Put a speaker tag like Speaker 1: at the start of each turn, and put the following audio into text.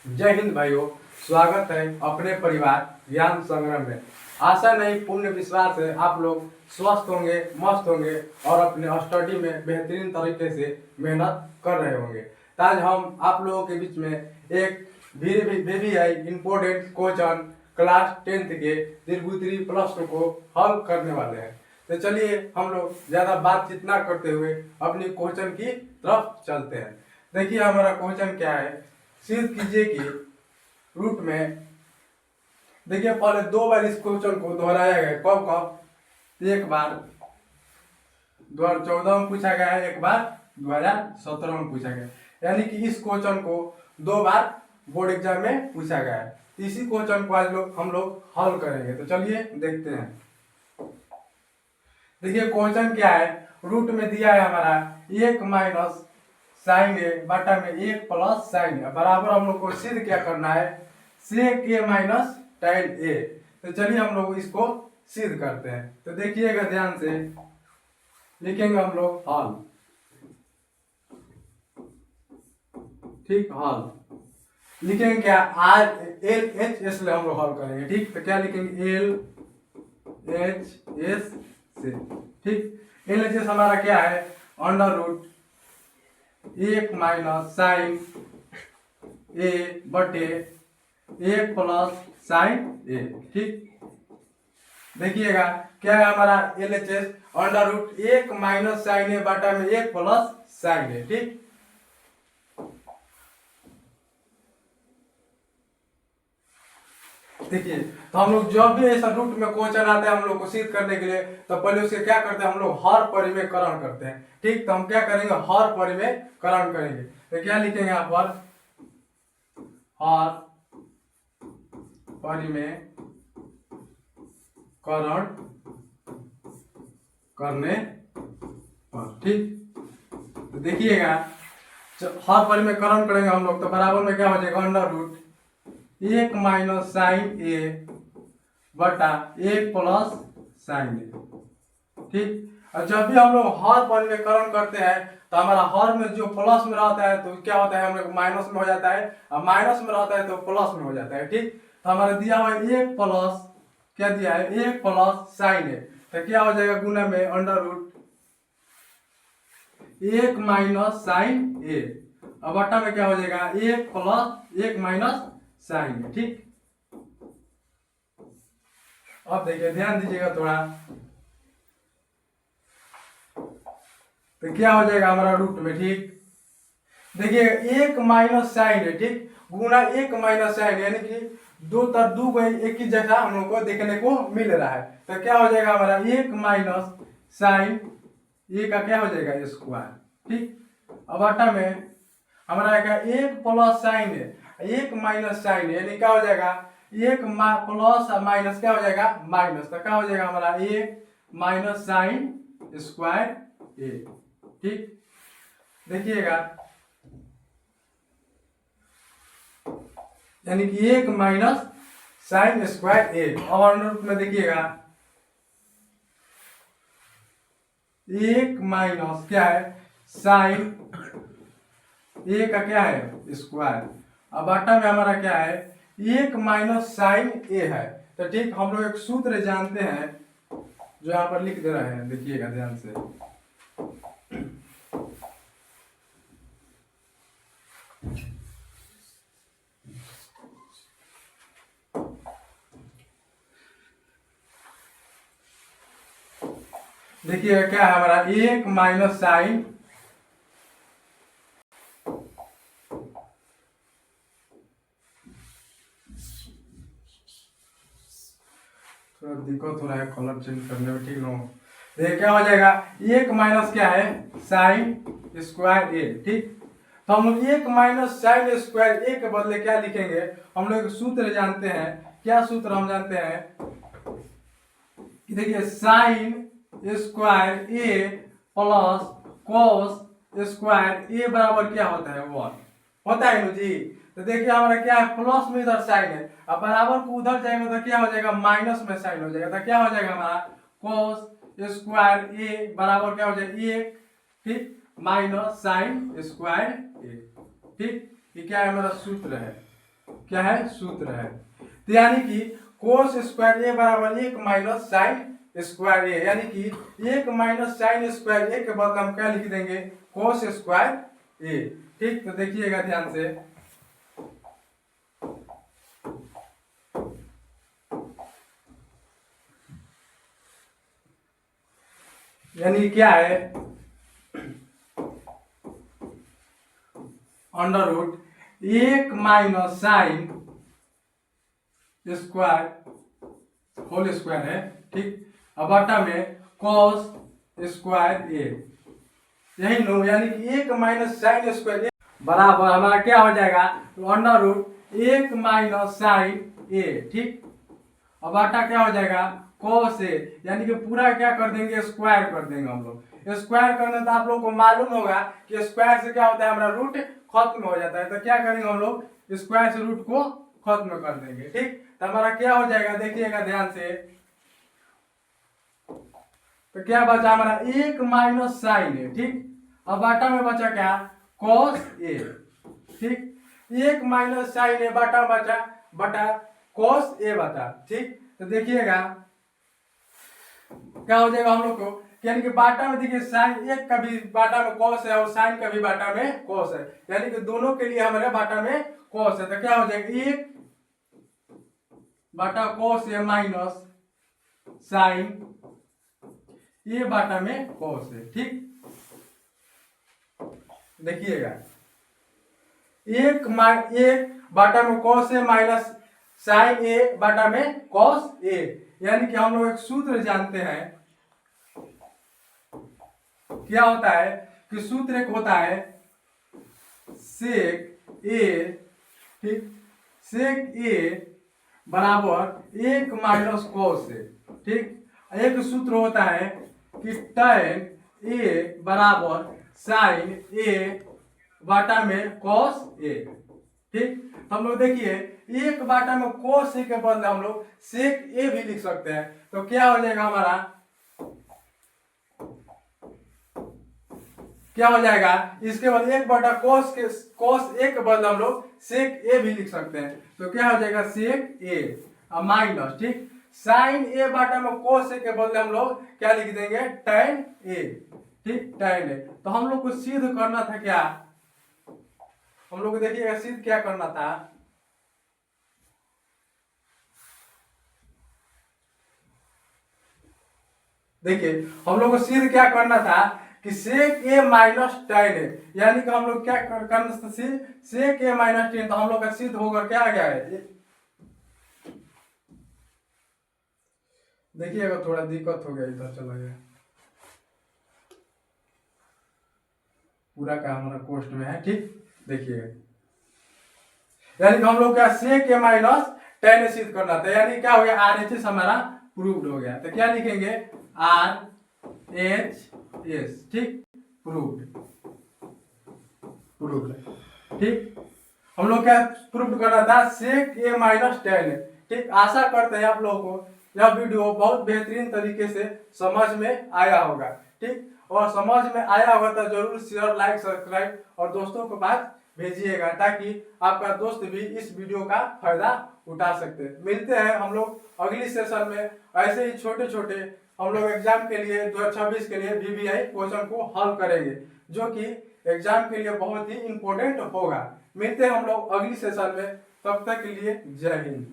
Speaker 1: जय हिंद भाइयों। स्वागत है अपने परिवार ज्ञान संग्रह में। आशा नहीं पूर्ण विश्वास है आप लोग स्वस्थ होंगे, मस्त होंगे और अपने स्टडी में बेहतरीन तरीके से मेहनत कर रहे होंगे। आज हम आप लोगों के बीच में एक VVI important question class 10th के त्रिभुत्री प्रश्न को हल करने वाले हैं। तो चलिए हम लोग ज़्यादा बातचीत ना करते हुए अपनी क्वेश्चन की तरफ चलते हैं। देखिए हमारा क्वेश्चन क्या है। सिद्ध कीजिए कि रूट में, देखिए पहले 2 बार इस क्वेश्चन को दोहराया गया। कब कब? एक बार 2014 में पूछा गया है, एक बार 2017 में पूछा गया। यानी कि इस क्वेश्चन को 2 बार बोर्ड एग्जाम में पूछा गया है। इसी क्वेश्चन को आज हम लोग हल करेंगे। तो चलिए देखते हैं। देखिए क्वेश्चन क्या है। रूट में दिया है हमारा 1 माइनस साइन ए बटा में 1 प्लस साइन ए बराबर हम लोग को सिद्ध क्या करना है, सेक ए माइनस tan ए। तो चलिए हम लोग इसको सिद्ध करते हैं। तो देखिएगा ध्यान से, लिखेंगे हम लोग हल। ठीक, हल लिखेंगे क्या, आर एल एच एस ले हम लोग हल करेंगे। ठीक, तो क्या लिखेंगे, एल एच एस से। ठीक, एल एच एस हमारा क्या है, अंडर रूट 1 माइनस साइन ए बटे 1 प्लस साइन ए। ठीक, देखिएगा क्या है हमारा L H S, under root 1 minus sine A बटा में 1 प्लस साइन ए। ठीक, देखिए तो हम लोग जब भी ऐसा रूट में क्वेश्चन आता है हम लोग को सिद्ध करने के लिए, तो पहले उसके क्या करते हैं, हम लोग हर परिमेयकरण करते हैं। ठीक, तो हम क्या करेंगे, हर परिमेयकरण करेंगे। तो क्या लिखेंगे यहाँ पर, हर परिमेयकरण करने पर। ठीक, तो देखिएगा हर परिमेयकरण करेंगे हम लोग, तो बराबर में क्या हो जाएगा, under root 1 minus sine A बटा 1 प्लस साइन ए। ठीक, और जब भी हम लोग हर परिमेयकरण करते हैं तो हमारा हर में जो प्लस में रहता है तो क्या होता है, हम लोग माइनस में हो जाता है, और माइनस में रहता है तो प्लस में हो जाता है। ठीक, तो हमारा दिया हुआ है 1 प्लस, क्या दिया है, 1 प्लस साइन ए। तो क्या हो जाएगा, गुना में अंडर रूट 1 माइनस साइन ए, और बटा में क्या हो जाएगा, 1 प्लस 1 माइनस साइन। ठीक, अब देखिए ध्यान दीजिएगा थोड़ा, तो क्या हो जाएगा हमारा रूट में। ठीक, देखिए 1 माइनस साइन है, ठीक, गुना 1 माइनस साइन, यानी कि 2 तर 2 एक ही जगह हम लोग को देखने को मिल रहा है। तो क्या हो जाएगा हमारा 1 माइनस साइन ए का क्या हो जाएगा, स्क्वायर। ठीक, अब बटा में हमारा आएगा 1 प्लस साइन है, 1 माइनस साइन है, यानी क्या हो जाएगा, 1 प्लस माइनस क्या हो जाएगा, माइनस। तो क्या हो जाएगा हमारा 1 माइनस साइन स्क्वायर ए। ठीक, देखिएगा यानी कि 1 माइनस साइन स्क्वायर ए, और अंडर रूट में देखिएगा 1 माइनस क्या है, साइन ए का क्या है, स्क्वायर। अब बटा में हमारा क्या है, 1 माइनस साइन ए है। तो ठीक, हम लोग एक सूत्र जानते हैं जो यहाँ पर लिख दे रहे हैं, देखिएगा ध्यान से। देखिए क्या है हमारा, 1 माइनस साइन थोड़ा दिक्कत हो रहा है कलर चेंज करने में, ठीक ना। देखिए क्या हो जाएगा, 1 माइनस क्या है, साइन स्क्वायर ए। ठीक, तो हम लोग 1 माइनस साइन स्क्वायर ए के बदले क्या लिखेंगे, हम लोग सूत्र जानते हैं। क्या सूत्र हम जानते हैं कि देखिए साइन स्क्वायर ए प्लस कॉस स्क्वायर ए बराबर क्या होता है, 1 होता है ना जी। तो देखिए हमारा क्या है, प्लस में इधर साइन है, अब बराबर को उधर जाएगा तो क्या हो जाएगा, माइनस में साइन हो जाएगा। तो क्या हो जाएगा हमारा कॉस स्क्वायर ए बराबर क्या हो जाएगा 1, ठीक, माइनस साइन स्क्वायर ए। ठीक, ये क्या है हमारा सूत्र है। क्या है, सूत्र है। तो यानी कि कोस स्क्वायर ए बराबर 1 माइनस साइन स्क्वायर ए, यानी कि 1 माइनस साइन स्क्वायर ए के बदले हम क्या लिख देंगे, कोस स्क्वायर ए। ठीक, तो देखिएगा ध्यान से, यानी क्या है, under root 1 minus sine square whole square है। ठीक, अब बटा में कॉस स्क्वायर ए, यही नो, यानी कि 1 माइनस साइन स्क्वायर ए बराबर हमारा क्या हो जाएगा, अंडर रूट 1 माइनस साइन ए। ठीक, अब बटा क्या हो जाएगा, कॉस ए, यानी कि पूरा क्या कर देंगे, स्क्वायर कर देंगे हम लोग। स्क्वायर करने तो आप लोग को मालूम होगा कि स्क्वायर से क्या होता है, हमारा रूट खत्म हो जाता है। तो क्या करेंगे हम लोग, स्क्वायर से रूट को खत्म कर देंगे। ठीक, तो हमारा क्या हो जाएगा, देखिएगा ध्यान से, तो क्या बचा हमारा 1 माइनस साइन ए। ठीक, अब बाटा में बचा क्या, कॉस ए। ठीक, 1 माइनस साइन ए बाटा बचा बटा कॉस ए बचा। ठीक, तो देखिएगा क्या हो जाएगा हम लोग को, यानी कि बाटा में देखिए साइन एक का भी बाटा में कॉस है और साइन का भी बाटा में कॉस है, यानी कि दोनों के लिए हमारे बाटा में कॉस है। तो क्या हो जाएगा, 1 बाटा कॉस ए माइनस साइन ये बाटा में कॉस है। ठीक, देखिएगा 1 बाटा में कॉस ए माइनस साइन ए बाटा में कॉस ए, यानी कि हम लोग एक सूत्र जानते हैं, क्या होता है कि सूत्र एक होता है सेक ए। ठीक, सेक ए बराबर 1 माइनस कॉस ए। ठीक, एक सूत्र होता है कि tan ए बराबर साइन ए बाटा में कॉस ए। ठीक, हम लोग देखिए 1 बाटा में कॉस ए के बदले हम लोग सेक ए भी लिख सकते हैं। तो क्या हो जाएगा हमारा, क्या हो जाएगा, इसके बाद 1 बटा कॉस ए के बदले हम लोग सेक ए भी लिख सकते हैं। तो क्या हो जाएगा, सेक ए माइनस, ठीक, साइन ए बाटा में कोस ए के बदले हम लोग क्या लिख देंगे, tan ए। ठीक, tan ए। तो हम लोग को सिद्ध करना था क्या, हम लोग को देखिएगा सिद्ध क्या करना था, देखिए हम लोग को सिद्ध क्या करना था कि सेक ए माइनस tan ए, यानी कि हम लोग क्या करना था, सेक ए माइनस tan, तो हम लोग का सिद्ध होकर क्या आ गया है, देखिएगा थोड़ा दिक्कत हो गया, इधर चला गया, पूरा का हमारा कोष्ट में है। ठीक, देखिएगा यानी कि हम लोग क्या सेक ए माइनस tan ए सिद्ध करना था, यानी क्या हो गया, RHS हमारा प्रूव्ड हो गया। तो क्या लिखेंगे, RHS, ठीक, प्रूव्ड, प्रूव्ड। ठीक, हम लोग क्या प्रूव्ड करना था, सेक ए माइनस tan ए। ठीक, आशा करते हैं आप लोगों को यह वीडियो बहुत बेहतरीन तरीके से समझ में आया होगा। ठीक, और समझ में आया होगा तो जरूर शेयर, लाइक, सब्सक्राइब और दोस्तों के पास भेजिएगा, ताकि आपका दोस्त भी इस वीडियो का फायदा उठा सकते हैं। मिलते हैं हम लोग अगली सेशन में, ऐसे ही छोटे छोटे हम लोग एग्जाम के लिए 2026 के लिए VVI क्वेश्चन को हल करेंगे, जो कि एग्जाम के लिए बहुत ही इंपॉर्टेंट होगा। मिलते हैं हम लोग अगली सेशन में, तब तक के लिए जय हिंद।